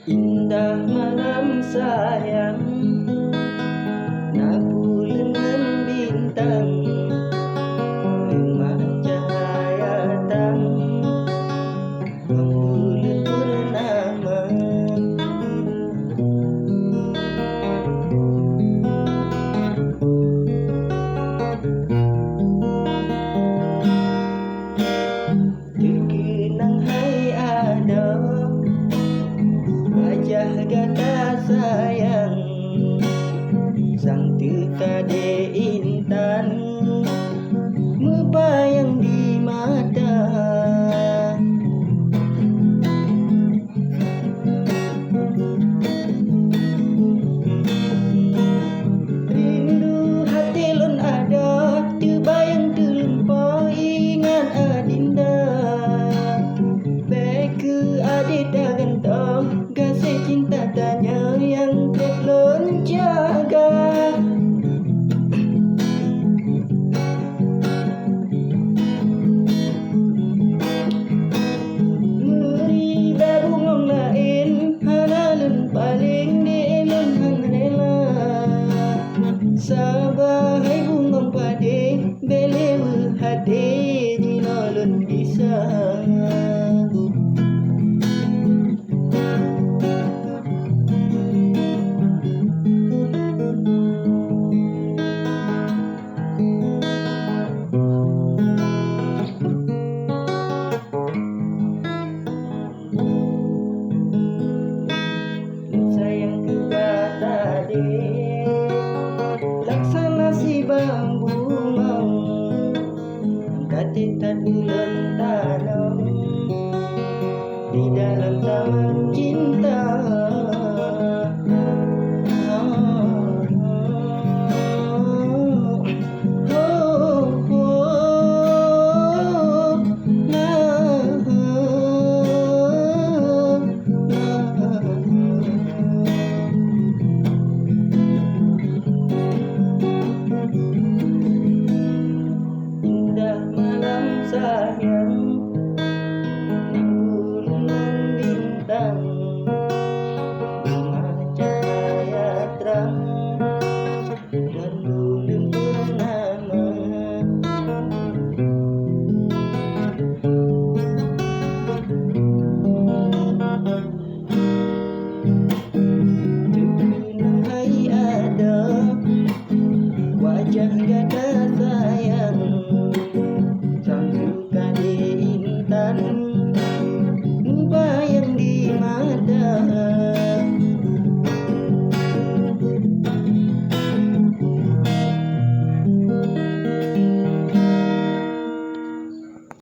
Indah malam sayang, nak bulan dan bintang, lemah cahaya tang, bulan purnama. Terkenang hai ada wajah gata sayang, sang tekade intan membayang di mata. Rindu hati lon ada, terbayang terlupa ingat adinda. Baik ke adik dah gantong, kasih cinta tanya yang terlon jaga. Ngeri babungong lain, halalun paling dielun hang rela. Sabahai bungong pade, belewe hade jinolon bisa. Sayang kegata dek, laksana si bambu mau, kati tak bulan tanam di dalam taman